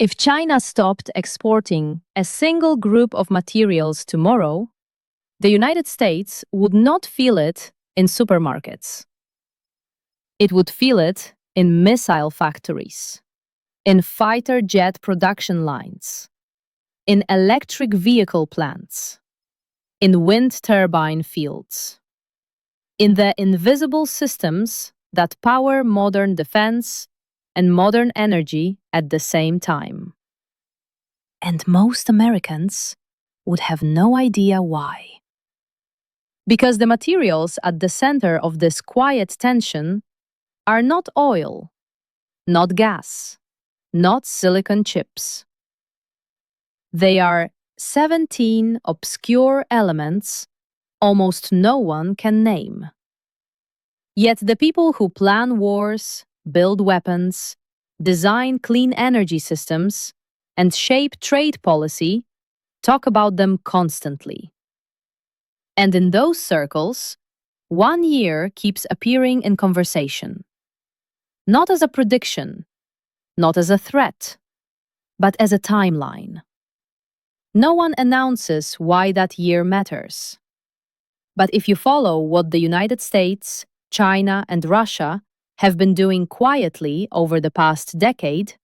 If China stopped exporting a single group of materials tomorrow, the United States would not feel it in supermarkets. It would feel it in missile factories, in fighter jet production lines, in electric vehicle plants, in wind turbine fields, in the invisible systems that power modern defense and modern energy at the same time. And most Americans would have no idea why. Because the materials at the center of this quiet tension are not oil, not gas, not silicon chips. They are 17 obscure elements almost no one can name. Yet the people who plan wars, build weapons, design clean energy systems, and shape trade policy talk about them constantly. And in those circles, 1 year keeps appearing in conversation. Not as a prediction, not as a threat, but as a timeline. No one announces why that year matters. But if you follow what the United States, China, and Russia have been doing quietly over the past decade,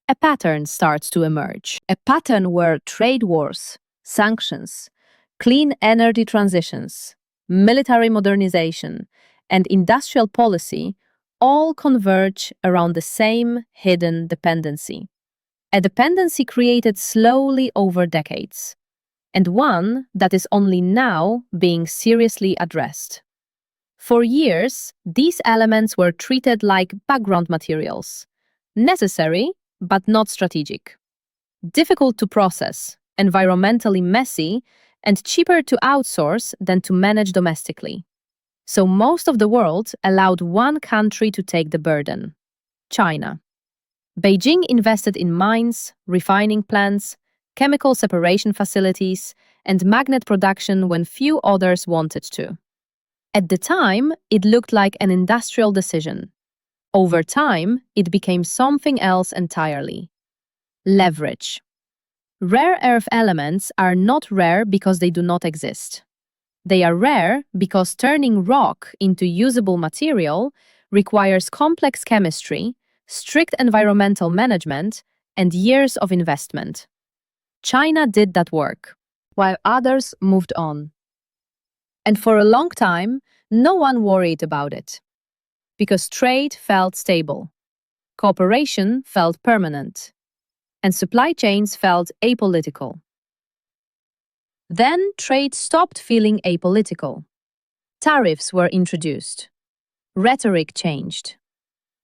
a pattern starts to emerge. A pattern where trade wars, sanctions, clean energy transitions, military modernization, and industrial policy all converge around the same hidden dependency. A dependency created slowly over decades, and one that is only now being seriously addressed. For years, these elements were treated like background materials, necessary but not strategic, difficult to process, environmentally messy, and cheaper to outsource than to manage domestically. So most of the world allowed one country to take the burden: China. Beijing invested in mines, refining plants, chemical separation facilities, and magnet production when few others wanted to. At the time, it looked like an industrial decision. Over time, it became something else entirely: leverage. Rare earth elements are not rare because they do not exist. They are rare because turning rock into usable material requires complex chemistry, strict environmental management, and years of investment. China did that work, while others moved on. And for a long time, no one worried about it. Because trade felt stable, cooperation felt permanent, and supply chains felt apolitical. Then trade stopped feeling apolitical. Tariffs were introduced. Rhetoric changed.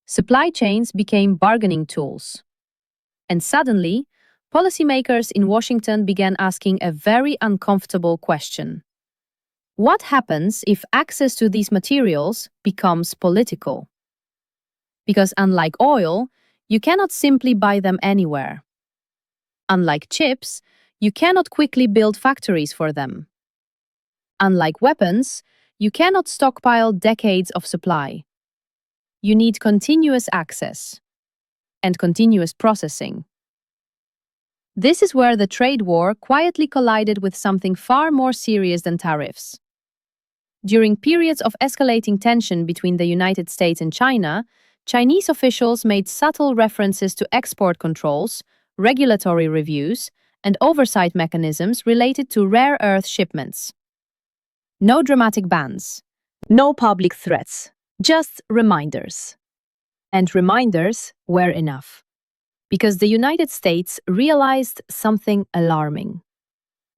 Supply chains became bargaining tools. And suddenly, policymakers in Washington began asking a very uncomfortable question. What happens if access to these materials becomes political? Because unlike oil, you cannot simply buy them anywhere. Unlike chips, you cannot quickly build factories for them. Unlike weapons, you cannot stockpile decades of supply. You need continuous access and continuous processing. This is where the trade war quietly collided with something far more serious than tariffs. During periods of escalating tension between the United States and China, Chinese officials made subtle references to export controls, regulatory reviews, and oversight mechanisms related to rare earth shipments. No dramatic bans, no public threats, just reminders. And reminders were enough. Because the United States realized something alarming.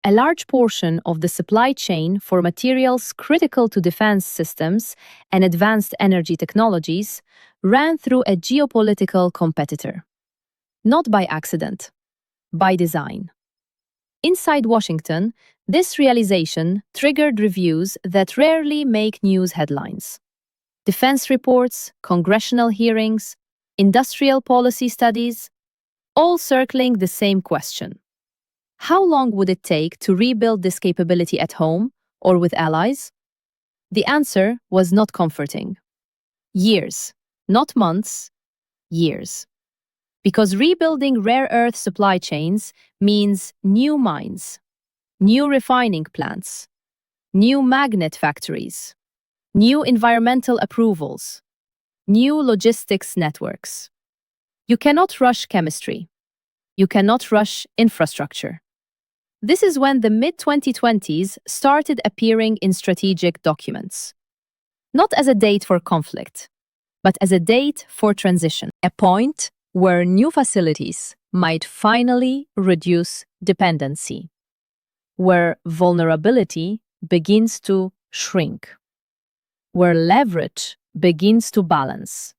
A large portion of the supply chain for materials critical to defense systems and advanced energy technologies ran through a geopolitical competitor. Not by accident, by design. Inside Washington, this realization triggered reviews that rarely make news headlines. Defense reports, congressional hearings, industrial policy studies, all circling the same question. How long would it take to rebuild this capability at home or with allies? The answer was not comforting. Years, not months, years. Because rebuilding rare earth supply chains means new mines, new refining plants, new magnet factories, new environmental approvals, new logistics networks. You cannot rush chemistry. You cannot rush infrastructure. This is when the mid-2020s started appearing in strategic documents, not as a date for conflict, but as a date for transition, a point where new facilities might finally reduce dependency, where vulnerability begins to shrink, where leverage begins to balance.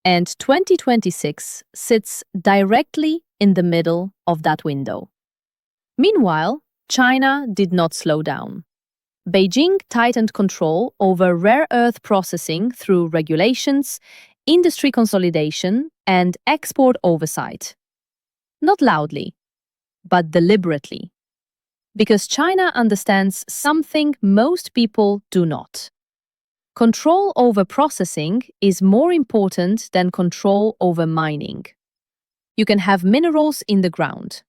And 2026 sits directly in the middle of that window. Meanwhile, China did not slow down. Beijing tightened control over rare earth processing through regulations, industry consolidation, and export oversight. Not loudly, but deliberately. Because China understands something most people do not. Control over processing is more important than control over mining. You can have minerals in the ground,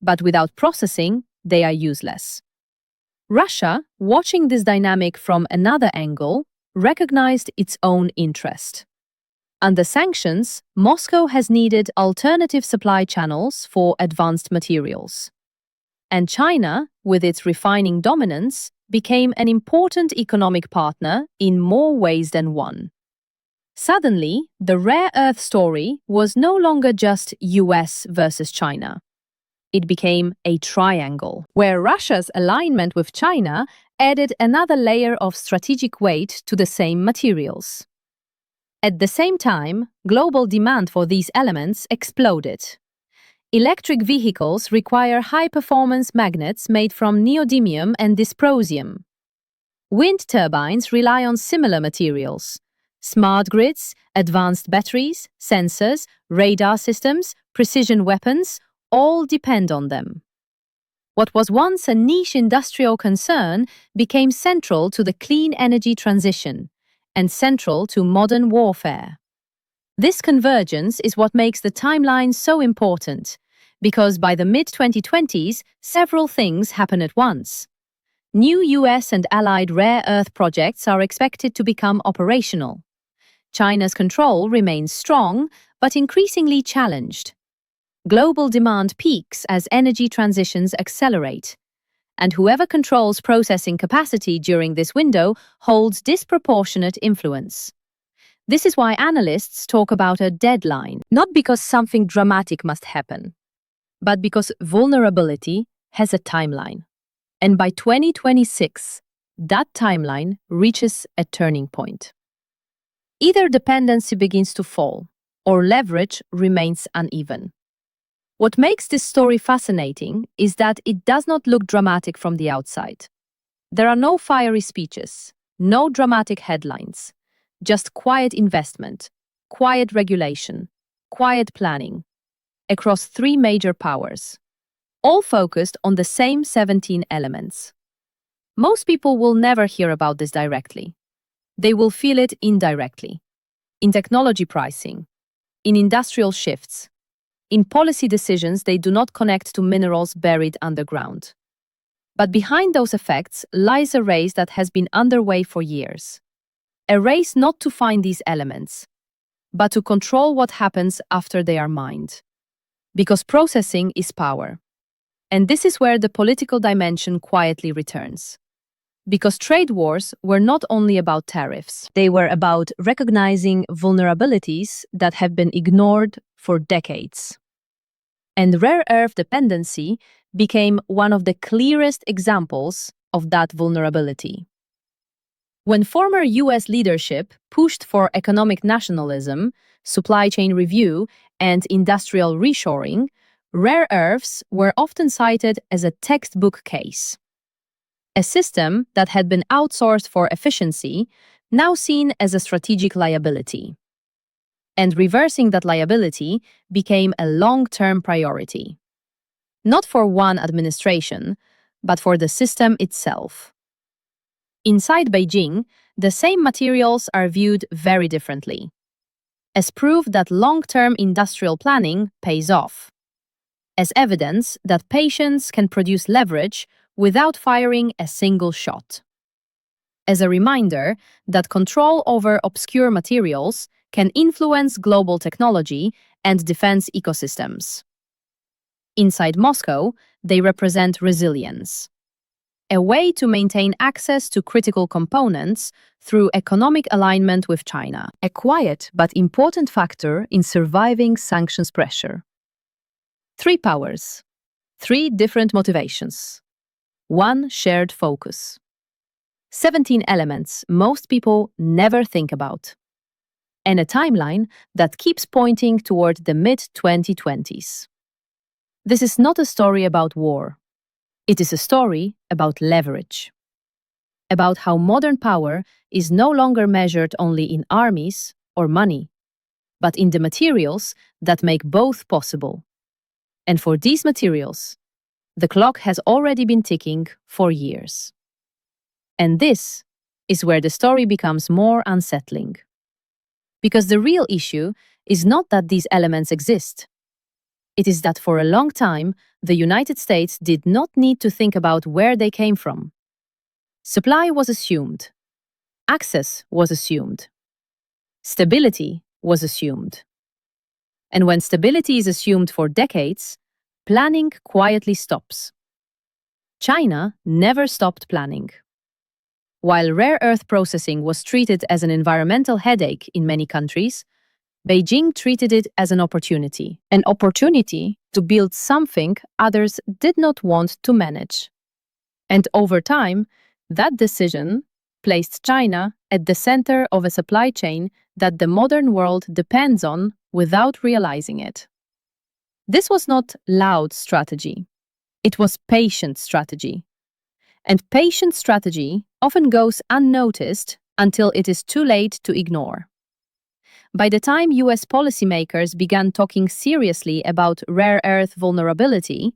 but without processing, they are useless. Russia, watching this dynamic from another angle, recognized its own interest. Under sanctions, Moscow has needed alternative supply channels for advanced materials. And China, with its refining dominance, became an important economic partner in more ways than one. Suddenly, the rare earth story was no longer just US versus China. It became a triangle, where Russia's alignment with China added another layer of strategic weight to the same materials. At the same time, global demand for these elements exploded. Electric vehicles require high-performance magnets made from neodymium and dysprosium. Wind turbines rely on similar materials. Smart grids, advanced batteries, sensors, radar systems, precision weapons all depend on them. What was once a niche industrial concern became central to the clean energy transition and central to modern warfare. This convergence is what makes the timeline so important, because by the mid-2020s, several things happen at once. New US and allied rare earth projects are expected to become operational. China's control remains strong, but increasingly challenged. Global demand peaks as energy transitions accelerate, and whoever controls processing capacity during this window holds disproportionate influence. This is why analysts talk about a deadline, not because something dramatic must happen, but because vulnerability has a timeline. And by 2026, that timeline reaches a turning point. Either dependency begins to fall, or leverage remains uneven. What makes this story fascinating is that it does not look dramatic from the outside. There are no fiery speeches, no dramatic headlines, just quiet investment, quiet regulation, quiet planning, across three major powers, all focused on the same 17 elements. Most people will never hear about this directly. They will feel it indirectly, in technology pricing, in industrial shifts, in policy decisions they do not connect to minerals buried underground. But behind those effects lies a race that has been underway for years. A race not to find these elements, but to control what happens after they are mined. Because processing is power. And this is where the political dimension quietly returns. Because trade wars were not only about tariffs, they were about recognizing vulnerabilities that have been ignored for decades. And rare earth dependency became one of the clearest examples of that vulnerability. When former US leadership pushed for economic nationalism, supply chain review, and industrial reshoring, rare earths were often cited as a textbook case. A system that had been outsourced for efficiency, now seen as a strategic liability. And reversing that liability became a long-term priority. Not for one administration, but for the system itself. Inside Beijing, the same materials are viewed very differently. as proof that long-term industrial planning pays off, as evidence that patience can produce leverage without firing a single shot, as a reminder that control over obscure materials can influence global technology and defense ecosystems. Inside Moscow, they represent resilience, a way to maintain access to critical components through economic alignment with China, a quiet but important factor in surviving sanctions pressure. 3 powers, 3 different motivations, 1 shared focus. 17 elements most people never think about, and a timeline that keeps pointing toward the mid-2020s. This is not a story about war. It is a story about leverage, about how modern power is no longer measured only in armies or money, but in the materials that make both possible. And for these materials, the clock has already been ticking for years. And this is where the story becomes more unsettling. Because the real issue is not that these elements exist. It is that for a long time, the United States did not need to think about where they came from. Supply was assumed. Access was assumed. Stability was assumed. And when stability is assumed for decades, planning quietly stops. China never stopped planning. While rare earth processing was treated as an environmental headache in many countries, Beijing treated it as an opportunity to build something others did not want to manage. And over time, that decision placed China at the center of a supply chain that the modern world depends on without realizing it. This was not loud strategy. It was patient strategy. And patient strategy often goes unnoticed until it is too late to ignore. By the time US policymakers began talking seriously about rare earth vulnerability,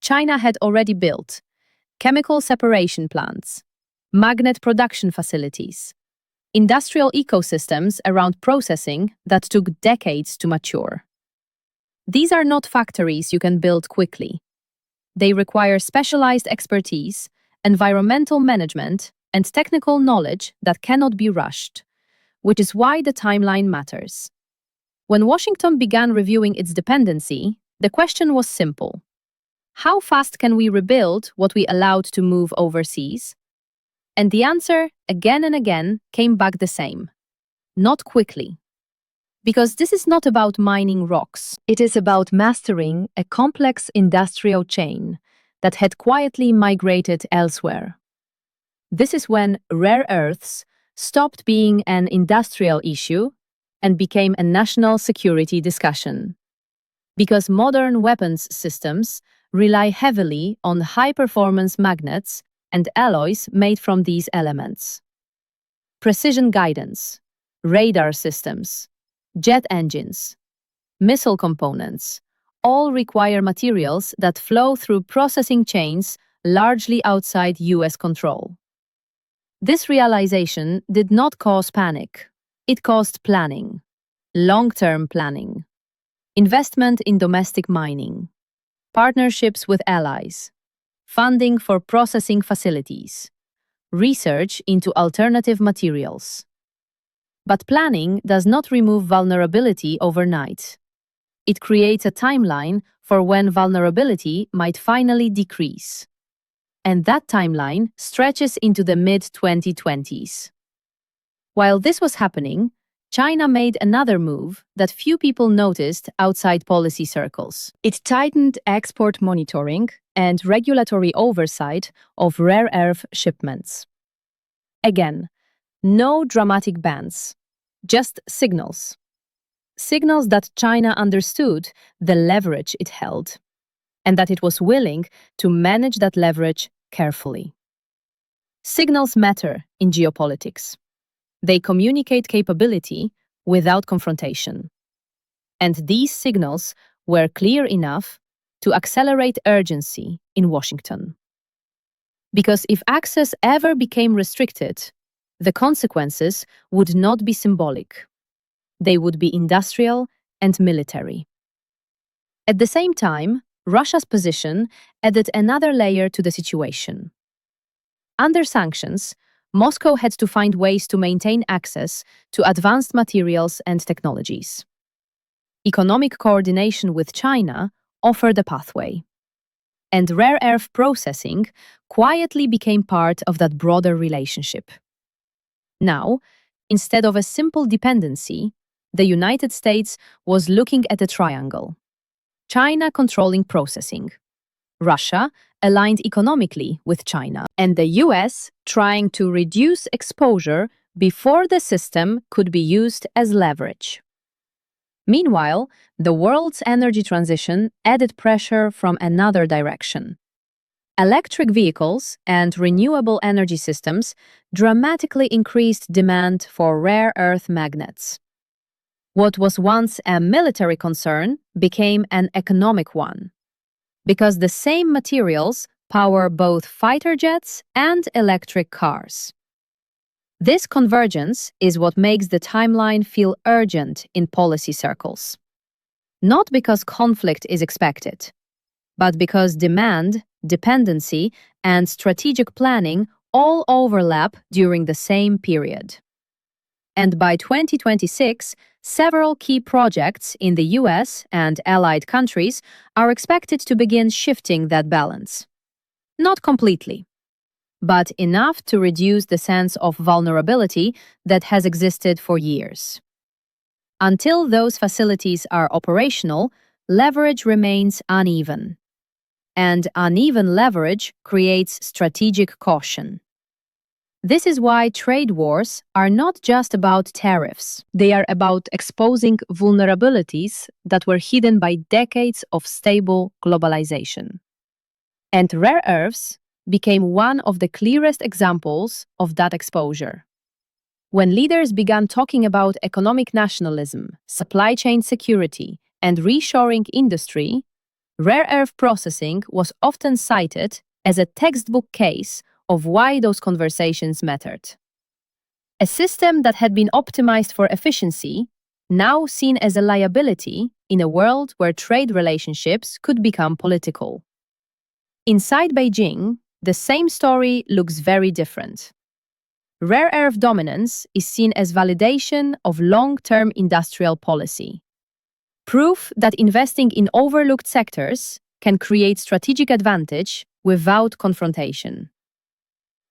China had already built chemical separation plants, magnet production facilities, industrial ecosystems around processing that took decades to mature. These are not factories you can build quickly. They require specialized expertise, environmental management, and technical knowledge that cannot be rushed, which is why the timeline matters. When Washington began reviewing its dependency, the question was simple. How fast can we rebuild what we allowed to move overseas? And the answer, again and again, came back the same. Not quickly. Because this is not about mining rocks. It is about mastering a complex industrial chain that had quietly migrated elsewhere. This is when rare earths stopped being an industrial issue and became a national security discussion. Because modern weapons systems rely heavily on high-performance magnets and alloys made from these elements. Precision guidance, radar systems, jet engines, missile components, all require materials that flow through processing chains largely outside US control. This realization did not cause panic. It caused planning, long-term planning, investment in domestic mining, partnerships with allies, funding for processing facilities, research into alternative materials. But planning does not remove vulnerability overnight. It creates a timeline for when vulnerability might finally decrease. And that timeline stretches into the mid-2020s. While this was happening, China made another move that few people noticed outside policy circles. It tightened export monitoring and regulatory oversight of rare earth shipments. Again, no dramatic bans, just signals. Signals that China understood the leverage it held, and that it was willing to manage that leverage carefully. Signals matter in geopolitics. They communicate capability without confrontation. And these signals were clear enough to accelerate urgency in Washington. Because if access ever became restricted, the consequences would not be symbolic. They would be industrial and military. At the same time, Russia's position added another layer to the situation. Under sanctions, Moscow had to find ways to maintain access to advanced materials and technologies. Economic coordination with China offered a pathway. And rare earth processing quietly became part of that broader relationship. Now, instead of a simple dependency, the United States was looking at a triangle. China controlling processing, Russia aligned economically with China, and the US trying to reduce exposure before the system could be used as leverage. Meanwhile, the world's energy transition added pressure from another direction. Electric vehicles and renewable energy systems dramatically increased demand for rare earth magnets. What was once a military concern became an economic one, because the same materials power both fighter jets and electric cars. This convergence is what makes the timeline feel urgent in policy circles. Not because conflict is expected, but because demand, dependency, and strategic planning all overlap during the same period. And by 2026, several key projects in the US and allied countries are expected to begin shifting that balance. Not completely, but enough to reduce the sense of vulnerability that has existed for years. Until those facilities are operational, leverage remains uneven. And uneven leverage creates strategic caution. This is why trade wars are not just about tariffs. They are about exposing vulnerabilities that were hidden by decades of stable globalization. And rare earths became one of the clearest examples of that exposure. When leaders began talking about economic nationalism, supply chain security, and reshoring industry, rare earth processing was often cited as a textbook case of why those conversations mattered. A system that had been optimized for efficiency, now seen as a liability in a world where trade relationships could become political. Inside Beijing, the same story looks very different. Rare earth dominance is seen as validation of long-term industrial policy. Proof that investing in overlooked sectors can create strategic advantage without confrontation.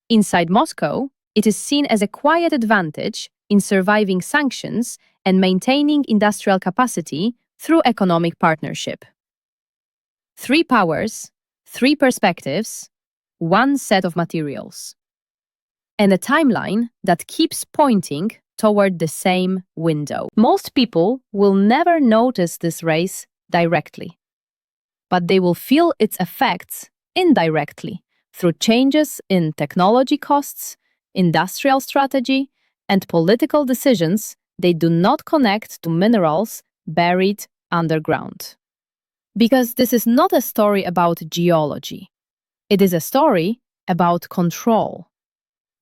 Inside Moscow, it is seen as a quiet advantage in surviving sanctions and maintaining industrial capacity through economic partnership. Three powers, three perspectives, one set of materials. And a timeline that keeps pointing toward the same window. Most people will never notice this race directly, but they will feel its effects indirectly through changes in technology costs, industrial strategy, and political decisions. They do not connect to minerals buried underground. Because this is not a story about geology. It is a story about control.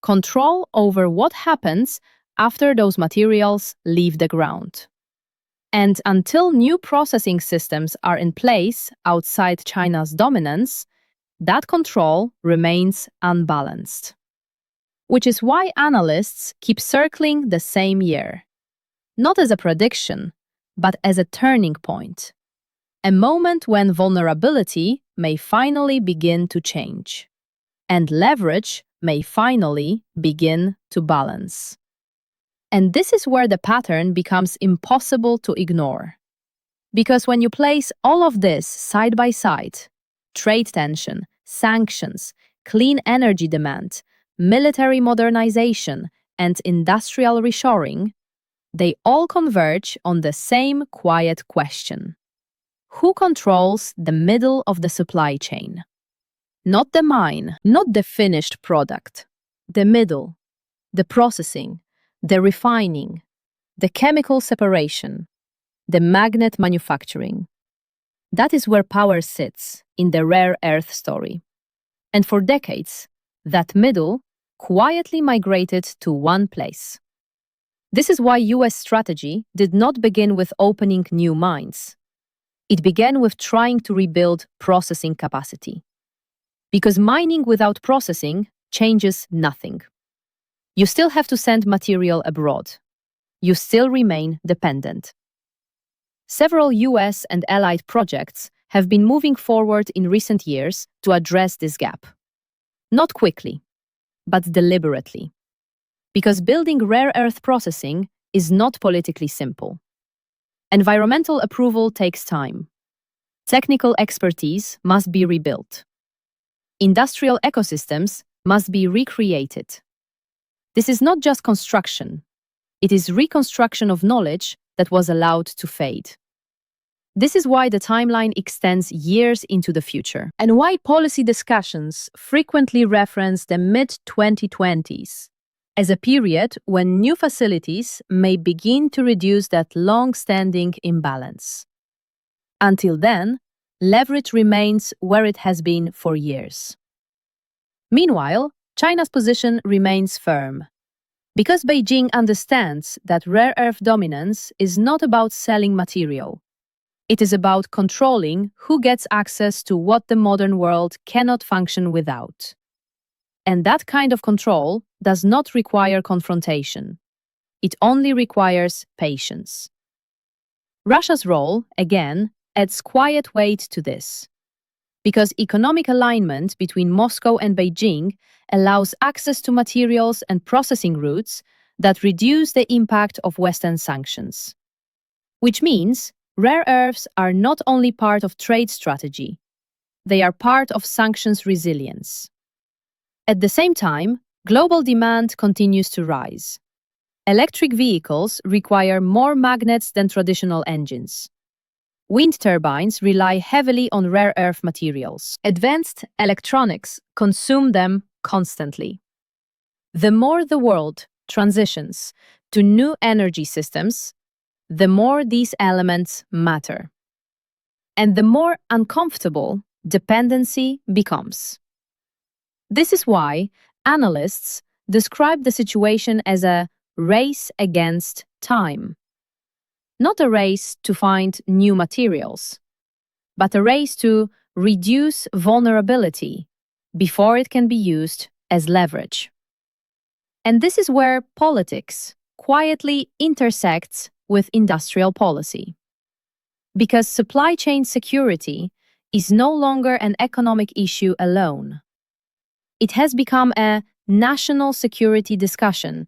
Control over what happens after those materials leave the ground. And until new processing systems are in place outside China's dominance, that control remains unbalanced. Which is why analysts keep circling the same year. Not as a prediction, but as a turning point. A moment when vulnerability may finally begin to change. And leverage may finally begin to balance. And this is where the pattern becomes impossible to ignore. Because when you place all of this side by side, trade tension, sanctions, clean energy demand, military modernization, and industrial reshoring, they all converge on the same quiet question. Who controls the middle of the supply chain? Not the mine, not the finished product. The middle, the processing, the refining, the chemical separation, the magnet manufacturing. That is where power sits in the rare earth story. And for decades, that middle quietly migrated to one place. This is why US strategy did not begin with opening new mines. It began with trying to rebuild processing capacity. Because mining without processing changes nothing. You still have to send material abroad. You still remain dependent. Several US and allied projects have been moving forward in recent years to address this gap. Not quickly, but deliberately. Because building rare earth processing is not politically simple. Environmental approval takes time. Technical expertise must be rebuilt. Industrial ecosystems must be recreated. This is not just construction. It is reconstruction of knowledge that was allowed to fade. This is why the timeline extends years into the future, and why policy discussions frequently reference the mid-2020s as a period when new facilities may begin to reduce that long-standing imbalance. Until then, leverage remains where it has been for years. Meanwhile, China's position remains firm. Because Beijing understands that rare earth dominance is not about selling material. It is about controlling who gets access to what the modern world cannot function without. And that kind of control does not require confrontation. It only requires patience. Russia's role, again, adds quiet weight to this. Because economic alignment between Moscow and Beijing allows access to materials and processing routes that reduce the impact of Western sanctions. Which means rare earths are not only part of trade strategy, they are part of sanctions resilience. At the same time, global demand continues to rise. Electric vehicles require more magnets than traditional engines. Wind turbines rely heavily on rare earth materials. Advanced electronics consume them constantly. The more the world transitions to new energy systems, the more these elements matter. And the more uncomfortable dependency becomes. This is why analysts describe the situation as a race against time. Not a race to find new materials, but a race to reduce vulnerability before it can be used as leverage. And this is where politics quietly intersects with industrial policy. Because supply chain security is no longer an economic issue alone. It has become a national security discussion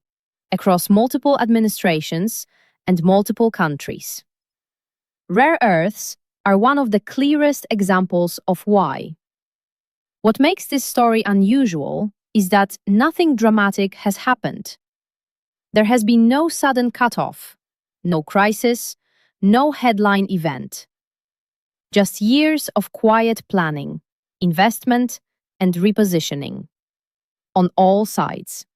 across multiple administrations and multiple countries. Rare earths are one of the clearest examples of why. What makes this story unusual is that nothing dramatic has happened. There has been no sudden cutoff, no crisis, no headline event. Just years of quiet planning, investment, and repositioning on all sides.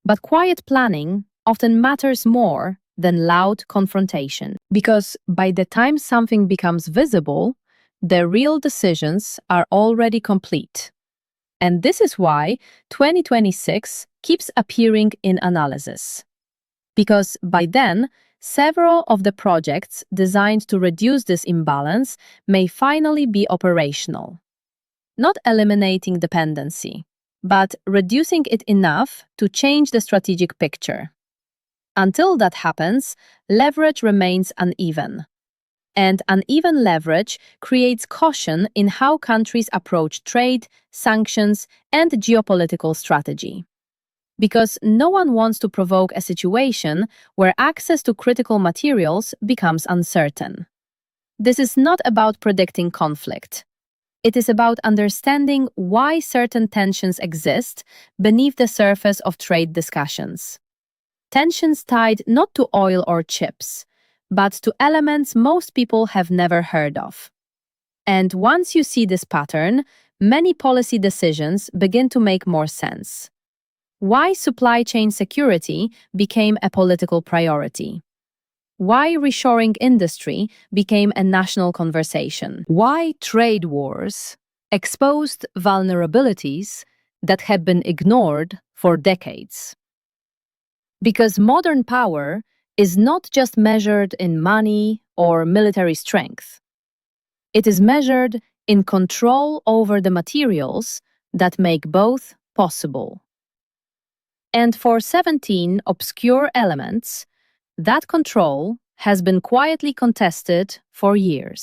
But quiet planning often matters more than loud confrontation, because by the time something becomes visible, the real decisions are already complete. And this is why 2026 keeps appearing in analysis. Because by then, several of the projects designed to reduce this imbalance may finally be operational. Not eliminating dependency, but reducing it enough to change the strategic picture. Until that happens, leverage remains uneven. And uneven leverage creates caution in how countries approach trade, sanctions, and geopolitical strategy. Because no one wants to provoke a situation where access to critical materials becomes uncertain. This is not about predicting conflict. It is about understanding why certain tensions exist beneath the surface of trade discussions. Tensions tied not to oil or chips, but to elements most people have never heard of. And once you see this pattern, many policy decisions begin to make more sense. Why supply chain security became a political priority. Why reshoring industry became a national conversation. Why trade wars exposed vulnerabilities that had been ignored for decades. Because modern power is not just measured in money or military strength. It is measured in control over the materials that make both possible. And for 17 obscure elements, that control has been quietly contested for years.